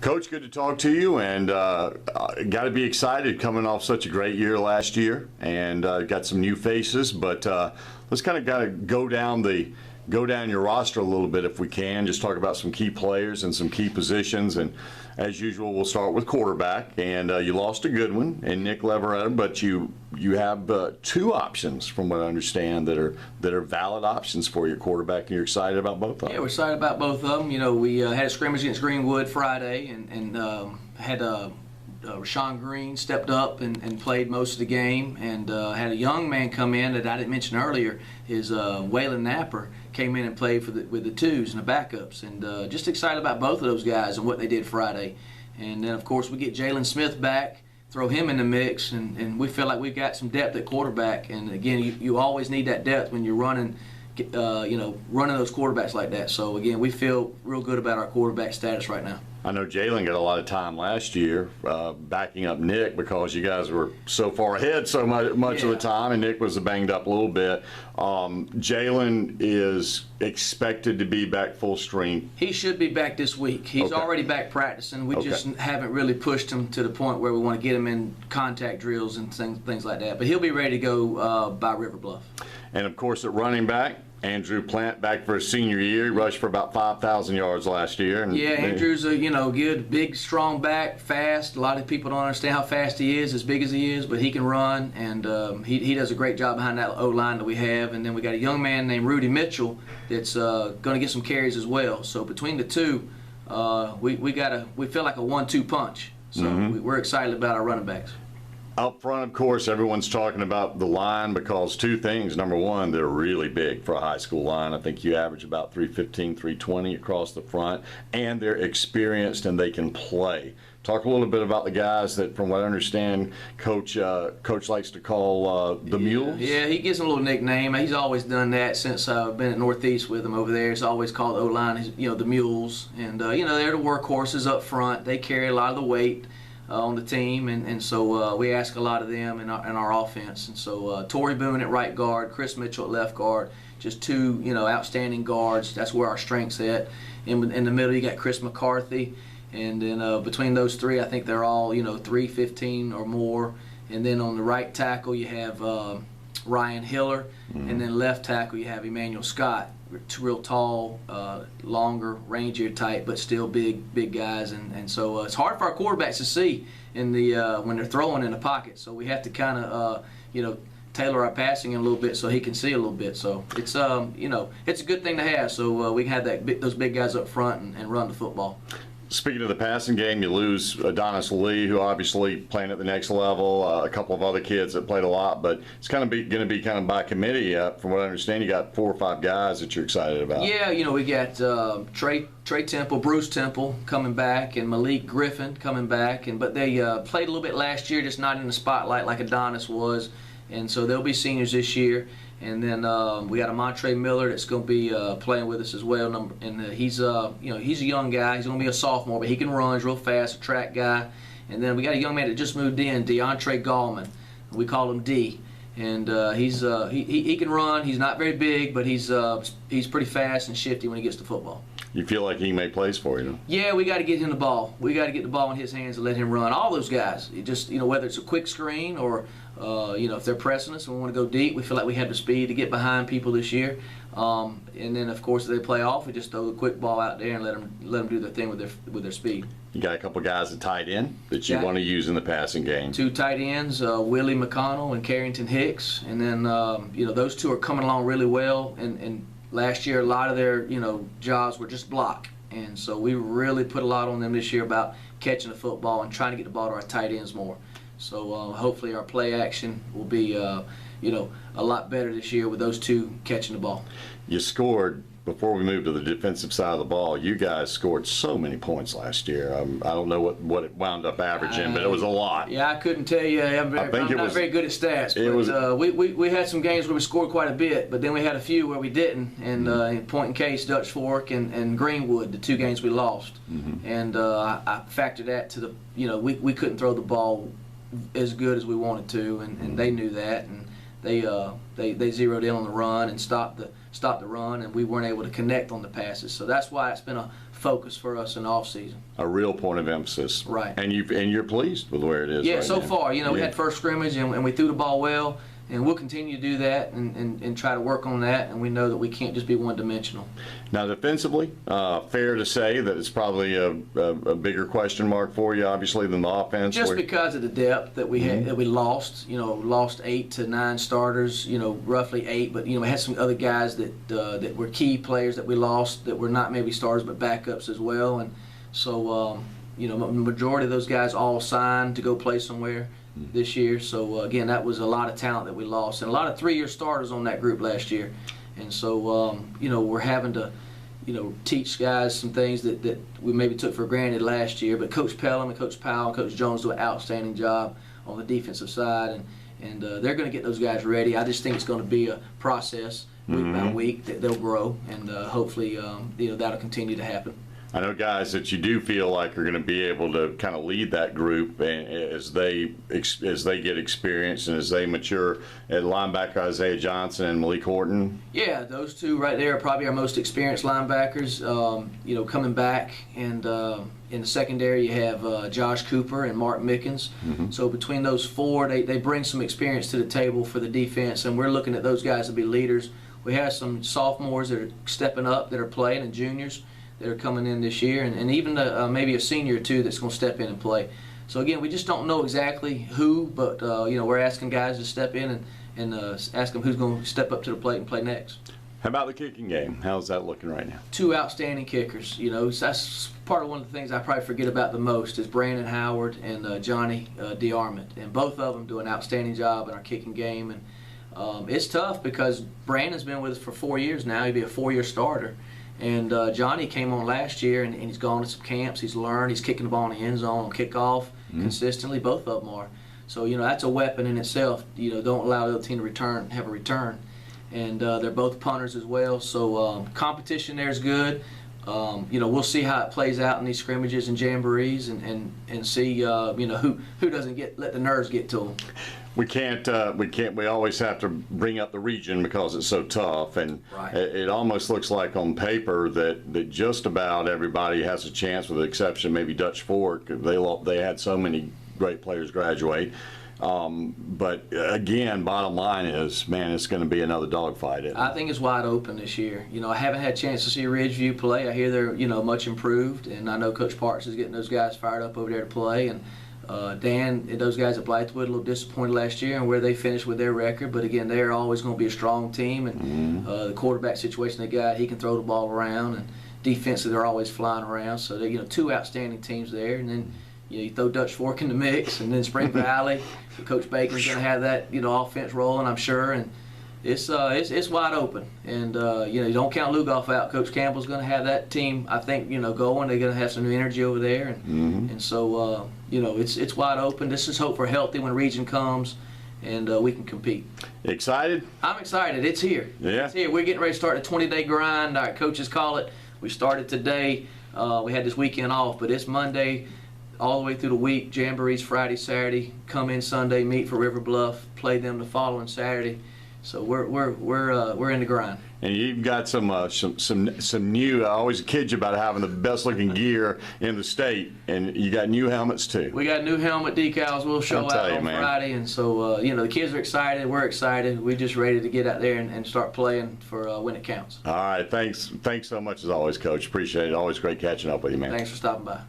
Coach, good to talk to you, and got to be excited coming off such a great year last year, and got some new faces. But let's kind of go down your roster a little bit if we can. Just talk about some key players and some key positions. And as usual, we'll start with quarterback. And you lost a good one in Nick Leveretta, but you have two options, from what I understand, that are valid options for your quarterback, and you're excited about both of them. Yeah, we're excited about both of them. You know, we had a scrimmage against Greenwood Friday, and had Rashawn Green stepped up and played most of the game, and had a young man come in that I didn't mention earlier. Is Waylon Napper came in and played with the twos and the backups, and just excited about both of those guys and what they did Friday. And then of course we get Jalen Smith back, throw him in the mix, and we feel like we've got some depth at quarterback. And again, you always need that depth when you're running those quarterbacks like that. So again, we feel real good about our quarterback status right now. I know Jalen got a lot of time last year backing up Nick because you guys were so far ahead so much of the time, and Nick was banged up a little bit. Jalen is expected to be back full strength. He should be back this week. He's already back practicing. We just haven't really pushed him to the point where we want to get him in contact drills and things like that. But he'll be ready to go by River Bluff. And of course, at running back, Andrew Plant back for his senior year. He rushed for about 5,000 yards last year. And yeah, Andrew's a good, big, strong back, fast. A lot of people don't understand how fast he is, as big as he is, but he can run, and he does a great job behind that O-line that we have. And then we got a young man named Rudy Mitchell that's going to get some carries as well. So between the two, we feel like a 1-2 punch. So we're excited about our running backs. Up front, of course, everyone's talking about the line because two things. Number one, they're really big for a high school line. I think you average about 315, 320 across the front, and they're experienced and they can play. Talk a little bit about the guys that, from what I understand, Coach likes to call the Mules. Yeah, he gives them a little nickname. He's always done that since I've been at Northeast with him over there. He's always called O-line, the Mules. And, they're the workhorses up front. They carry a lot of the weight on the team, and so we ask a lot of them in our offense. And so Torrey Boone at right guard, Chris Mitchell at left guard, just two outstanding guards. That's where our strength's at. In the middle you got Chris McCarthy, and then between those three I think they're all 315 or more. And then on the right tackle you have Ryan Hiller, and then left tackle you have Emmanuel Scott. Real tall, longer, rangier type, but still big guys, and so it's hard for our quarterbacks to see in the when they're throwing in the pocket. So we have to kind of tailor our passing a little bit so he can see a little bit. So it's it's a good thing to have. So we can have those big guys up front and run the football. Speaking of the passing game, you lose Adonis Lee, who obviously playing at the next level, a couple of other kids that played a lot, but it's kind of going to be kind of by committee. From what I understand, you got 4 or 5 guys that you're excited about. Yeah, we got Trey Temple, Bruce Temple coming back, and Malik Griffin coming back, but they played a little bit last year, just not in the spotlight like Adonis was, and so they'll be seniors this year. And then we got a Montre Miller that's going to be playing with us as well. And he's he's a young guy. He's going to be a sophomore, but he can run. He's real fast, a track guy. And then we got a young man that just moved in, DeAndre Gallman. We call him D. And he can run. He's not very big, but he's pretty fast and shifty when he gets to football. You feel like he may place for you? Yeah, we got to get him the ball. We got to get the ball in his hands and let him run. All those guys, just whether it's a quick screen or if they're pressing us and we want to go deep, we feel like we have the speed to get behind people this year. And then of course if they play off, we just throw the quick ball out there and let them do their thing with their speed. You got a couple guys at tight end that you want to use in the passing game. 2 tight ends, Willie McConnell and Carrington Hicks, and then those two are coming along really well. And last year, a lot of their jobs were just block, and so we really put a lot on them this year about catching the football and trying to get the ball to our tight ends more. So hopefully our play action will be a lot better this year with those two catching the ball. You scored. Before we move to the defensive side of the ball, you guys scored so many points last year. I don't know what it wound up averaging, but it was a lot. Yeah, I couldn't tell you. I'm not very good at stats. But we had some games where we scored quite a bit, but then we had a few where we didn't. And in Point and Case, Dutch Fork, and Greenwood, the 2 games we lost. And I factored that to the we couldn't throw the ball as good as we wanted to, and they knew that, and they zeroed in on the run and stopped the run, and we weren't able to connect on the passes. So that's why it's been a focus for us in the off season. A real point of emphasis. Right. And you're pleased with where it is. Yeah, right so now. far, we Yeah. had first scrimmage and we threw the ball well, and we'll continue to do that and try to work on that. And we know that we can't just be one-dimensional. Now, defensively, fair to say that it's probably a bigger question mark for you, obviously, than the offense. Just because of the depth that we had, that we lost, lost 8 to 9 starters, roughly 8. But we had some other guys that were key players that we lost that were not maybe starters but backups as well. And so, the majority of those guys all signed to go play somewhere this year. So again, that was a lot of talent that we lost, and a lot of 3-year starters on that group last year. And so, we're having to, teach guys some things that we maybe took for granted last year. But Coach Pelham and Coach Powell and Coach Jones do an outstanding job on the defensive side, and they're going to get those guys ready. I just think it's going to be a process week by week that they'll grow, and hopefully, that'll continue to happen. I know guys that you do feel like are going to be able to kind of lead that group as they get experience and as they mature. At linebacker, Isaiah Johnson and Malik Horton. Yeah, those two right there are probably our most experienced linebackers. Coming back, and in the secondary you have Josh Cooper and Mark Mickens. So between those four, they bring some experience to the table for the defense, and we're looking at those guys to be leaders. We have some sophomores that are stepping up that are playing, and juniors that are coming in this year, and even maybe a senior or two that's going to step in and play. So again, we just don't know exactly who, but we're asking guys to step in and ask them who's going to step up to the plate and play next. How about the kicking game? How's that looking right now? 2 outstanding kickers. That's part of one of the things I probably forget about the most is Brandon Howard and Johnny DeArmond, and both of them do an outstanding job in our kicking game. And it's tough because Brandon's been with us for 4 years now. He'd be a 4-year starter. And Johnny came on last year, and he's gone to some camps. He's learned. He's kicking the ball in the end zone on kickoff consistently. Both of them are. So, that's a weapon in itself. Don't allow the other team to have a return. And they're both punters as well. So competition there is good. We'll see how it plays out in these scrimmages and jamborees, and see who doesn't let the nerves get to them. We always have to bring up the region because it's so tough, and Right. it almost looks like on paper that just about everybody has a chance, with the exception maybe Dutch Fork. They had so many great players graduate. But again, bottom line is, man, it's going to be another dogfight. Isn't it? I think it's wide open this year. I haven't had a chance to see Ridgeview play. I hear they're much improved, and I know Coach Parks is getting those guys fired up over there to play. And Dan and those guys at Blythewood a little disappointed last year and where they finished with their record. But again, they're always going to be a strong team, and the quarterback situation they got, he can throw the ball around, and defensively they're always flying around. So they 2 outstanding teams there, and then. You throw Dutch Fork in the mix, and then Spring Valley. Coach Bacon's going to have that offense rolling, I'm sure, and it's wide open. And you don't count Lugoff out. Coach Campbell's going to have that team, I think, going. They're going to have some new energy over there, and so it's wide open. This is hope for healthy when region comes, and we can compete. Excited? I'm excited. It's here. Yeah. It's here. We're getting ready to start a 20-day grind. Our coaches call it. We started today. We had this weekend off, but it's Monday. All the way through the week, jamborees Friday, Saturday, come in Sunday, meet for River Bluff, play them the following Saturday. So we're in the grind. And you've got some new. I always kid you about having the best looking gear in the state, and you got new helmets too. We got new helmet decals. We'll show out on Friday, and so the kids are excited. We're excited. We're just ready to get out there and start playing for when it counts. All right, thanks so much as always, Coach. Appreciate it. Always great catching up with you, man. Thanks for stopping by.